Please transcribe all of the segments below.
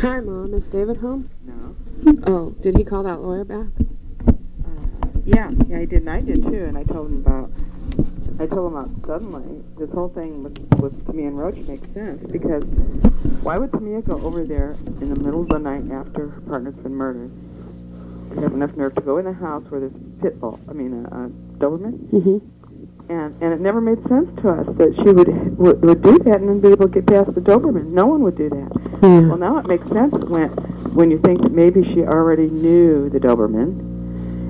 Hi, Mom. Is David home? No. Oh, did he call that lawyer back? Yeah, he did, and I did too. And I told him about suddenly this whole thing with Tamia and Roach makes sense, because why would Tamia go over there in the middle of the night after her partner's been murdered and have enough nerve to go in the house where there's a Doberman? Mm-hmm. And it never made sense to us that she would do that and then be able to get past the Doberman. No one would do that. Yeah. Well, now it makes sense when you think that maybe she already knew the Doberman,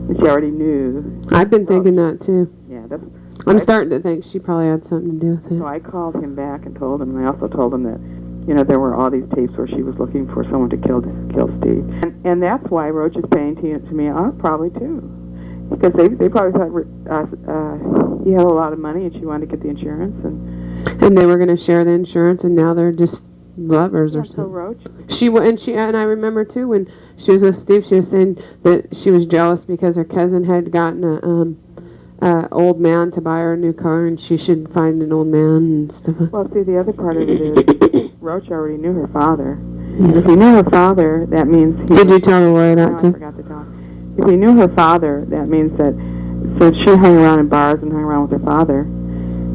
and she already knew. I've been thinking that too. Yeah, I'm starting to think she probably had something to do with it. So I called him back and told him, and I also told him that, there were all these tapes where she was looking for someone to kill Steve, and that's why Roach is paying to me off probably too, because they probably thought he had a lot of money and she wanted to get the insurance, and they were going to share the insurance, and now they're just lovers or something. So Roach. And I remember too when she was with Steve, she was saying that she was jealous because her cousin had gotten a old man to buy her a new car, and she should find an old man and stuff. Well, see, the other part of it is Roach already knew her father. Yeah. If he knew her father, that means Did you tell the lawyer that too? I forgot to tell. If he knew her father, that means that since she hung around in bars and hung around with her father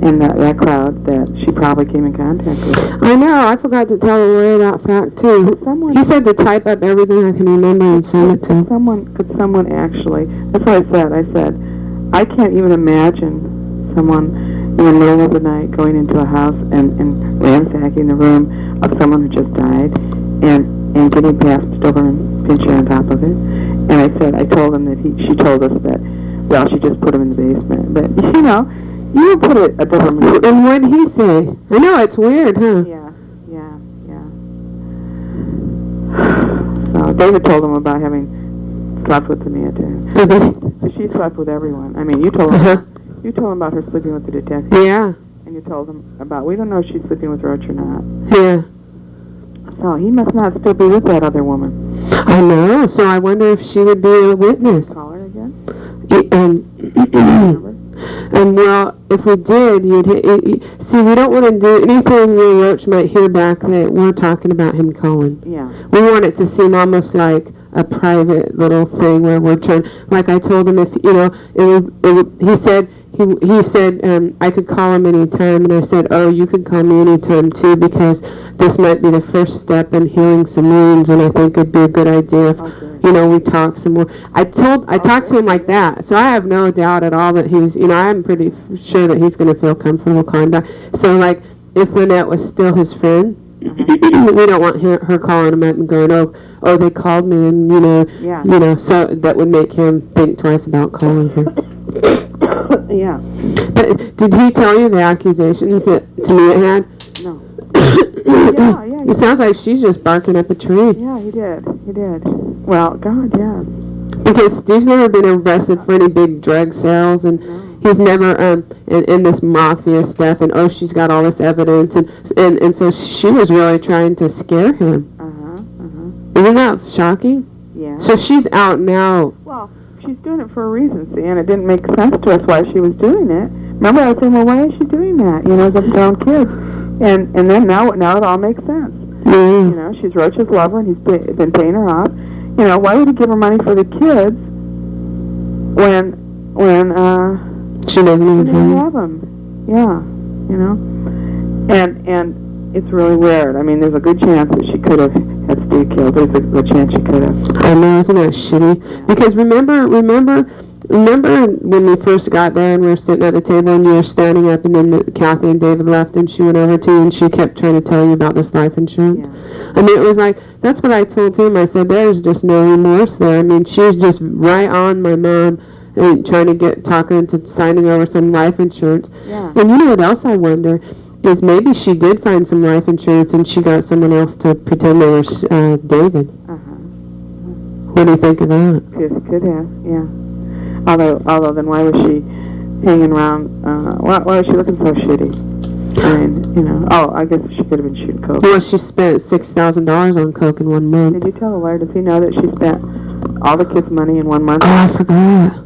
and that crowd, that she probably came in contact with. I know. I forgot to tell the lawyer that fact too. He said to type up everything I can remember and send it to him. Could someone actually? That's what I said. I said, I can't even imagine someone in the middle of the night going into a house and ransacking the room of someone who just died and getting past Doberman Pinscher on top of it. And I told him that she told us that, well, she just put him in the basement. But, you would put a Doberman. And what did he say? I know, it's weird, huh? Yeah. So David told him about having slept with Tamia too. But she slept with everyone. I mean, you told him about her sleeping with the detective. Yeah. And you told him about, we don't know if she's sleeping with Roach or not. Yeah. So he must not still be with that other woman. I know. So I wonder if she would be a witness. Call her again? And well, if we did, see, we don't want to do anything where Roach might hear back that we're talking about him calling. Yeah. We want it to seem almost like a private little thing where we're trying, like I told him, if, he said I could call him anytime, and I said, oh, you could call me anytime too, because this might be the first step in healing some wounds, and I think it'd be a good idea if, we talk some more. I talked to him like that, so I have no doubt at all that he's, I'm pretty sure that he's going to feel comfortable calling back. So, like, if Lynette was still his friend, we don't want her calling him up and going, oh, they called me, and, so that would make him think twice about calling her. Yeah. But did he tell you the accusations that Tamia had? No. Yeah. It sounds like she's just barking up a tree. Yeah, he did. Well, God, yeah. Because Steve's never been arrested for any big drug sales, and he's never in this mafia stuff, and she's got all this evidence, and so she was really trying to scare him. Isn't that shocking? Yeah. So she's out now. Well, she's doing it for a reason, see, and it didn't make sense to us why she was doing it. Remember, I was saying, well, why is she doing that? As a grown kid. And then now it all makes sense. Mm. She's Roach's lover, and he's been paying her off. Why would he give her money for the kids when she doesn't even have them? Yeah, And it's really weird. I mean, there's a good chance that she could have had Steve killed. There's a good chance she could have. I know, isn't that shitty? Yeah. Because remember when we first got there and we were sitting at the table and you were standing up, and then Kathy and David left and she went over to you and she kept trying to tell you about this life insurance? Yeah. I mean, it was like, that's what I told him. I said, there's just no remorse there. I mean, she's just right on my mom and trying to talk her into signing over some life insurance. Yeah. And you know what else I wonder? Is maybe she did find some life insurance and she got someone else to pretend they were David. What do you think of that? Could have, yeah. Although then why was she hanging around? Why was she looking so shitty? I mean, I guess she could have been shooting coke. Well, she spent $6,000 on coke in 1 month. Did you tell the lawyer? Does he know that she spent all the kids' money in 1 month? Oh, I forgot.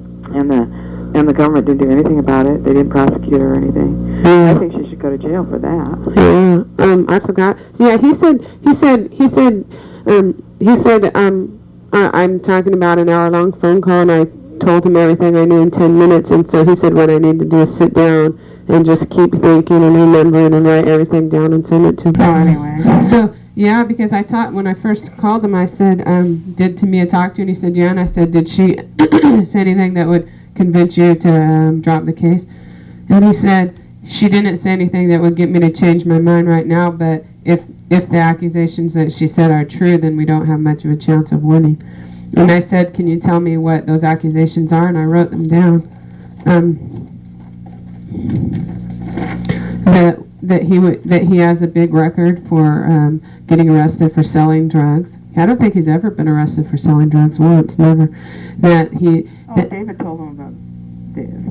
And the government didn't do anything about it. They didn't prosecute her or anything. Yeah. I think she should go to jail for that. Yeah. I forgot. So, yeah, he said He said, I'm talking about an hour-long phone call, and I told him everything I knew in 10 minutes, and so he said what I need to do is sit down and just keep thinking and remembering and write everything down and send it to him. Oh, anyway. So, yeah, because when I first called him, I said, did Tamia talk to you? And he said, yeah, and I said, did she say anything that would convince you to drop the case? And he said, she didn't say anything that would get me to change my mind right now, but if the accusations that she said are true, then we don't have much of a chance of winning. And I said, can you tell me what those accusations are? And I wrote them down. That he has a big record for getting arrested for selling drugs. I don't think he's ever been arrested for selling drugs once, never. David told him about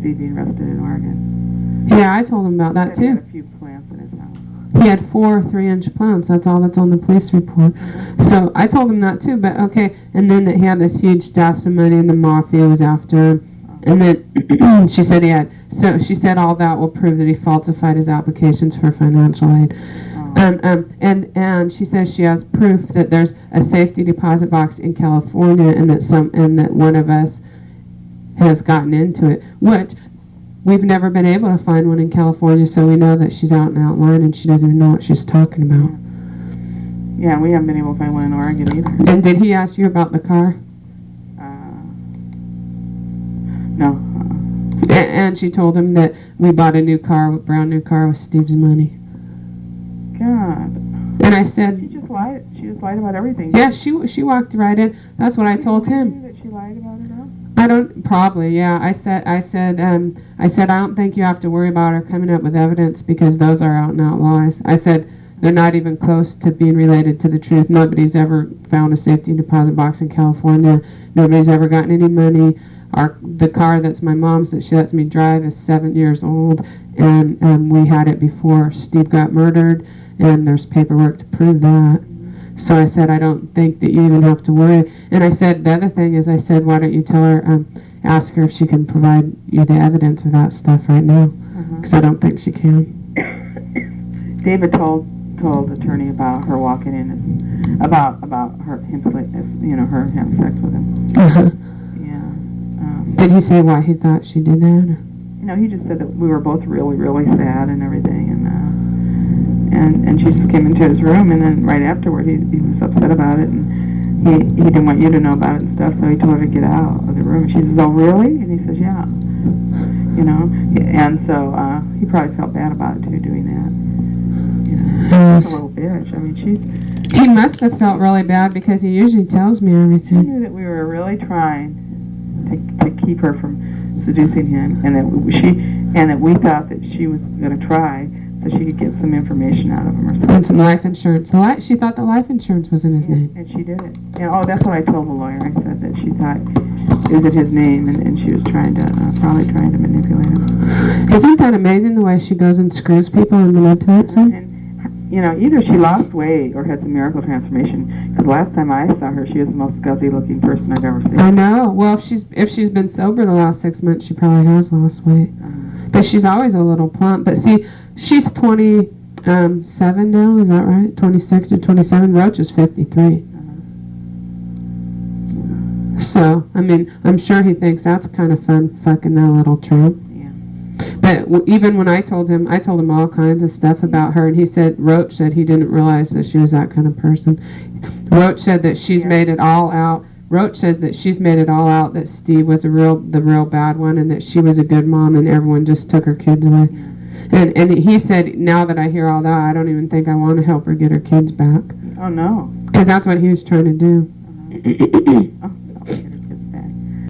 Steve being arrested in Oregon. Yeah, I told him about that too. He had a few plants in his house. He had 4 3-inch plants. That's all that's on the police report. So I told him that too, but okay. And then that he had this huge stash of money and the mafia was after him. And then she said all that will prove that he falsified his applications for financial aid. And she says she has proof that there's a safety deposit box in California and that one of us has gotten into it, which we've never been able to find one in California, so we know that she's out and out line and she doesn't even know what she's talking about. Yeah, we haven't been able to find one in Oregon either. And did he ask you about the car? No. And she told him that we bought a brand new car with Steve's money. God. And I said... She just lied about everything. Yeah, she walked right in. That's what I told him. That she lied about it all? I said, I don't think you have to worry about her coming up with evidence because those are out and out lies. I said, they're not even close to being related to the truth. Nobody's ever found a safety deposit box in California. Nobody's ever gotten any money. The car that's my mom's that she lets me drive is 7 years old, and we had it before Steve got murdered, and there's paperwork to prove that. So I said, I don't think that you even have to worry. And I said, the other thing is, I said, why don't you tell her, ask her if she can provide you the evidence of that stuff right now, because I don't think she can. David told attorney about her walking in, and about her her having sex with him. Did he say why he thought she did that? He just said that we were both really, really sad and everything, and she just came into his room, and then right afterward he was upset about it, and he didn't want you to know about it and stuff, so he told her to get out of the room. And she says, "Oh, really?" And he says, "Yeah." And so he probably felt bad about it too, doing that. She's a little bitch. I mean, he must have felt really bad because he usually tells me everything. She knew that we were really trying to keep her from seducing him, and that we thought that she was going to try so she could get some information out of him or something. And some life insurance. She thought the life insurance was in his name. And she did it. And that's what I told the lawyer. I said that she thought it was in his name, and she was probably trying to manipulate him. Isn't that amazing the way she goes and screws people and manipulates them? And either she lost weight or had some miracle transformation. Because last time I saw her, she was the most scuzzy-looking person I've ever seen. I know. Well, if she's been sober the last 6 months, she probably has lost weight. But she's always a little plump. But see, she's 27 now. Is that right? 26 or 27. Roach is 53. So, I mean, I'm sure he thinks that's kind of fun, fucking that little tramp. But even when I told him all kinds of stuff about her, and Roach said he didn't realize that she was that kind of person. Roach said that she's made it all out. Roach says that she's made it all out that Steve was the real bad one, and that she was a good mom, and everyone just took her kids away. And he said, now that I hear all that, I don't even think I want to help her get her kids back. Oh no. Because that's what he was trying to do.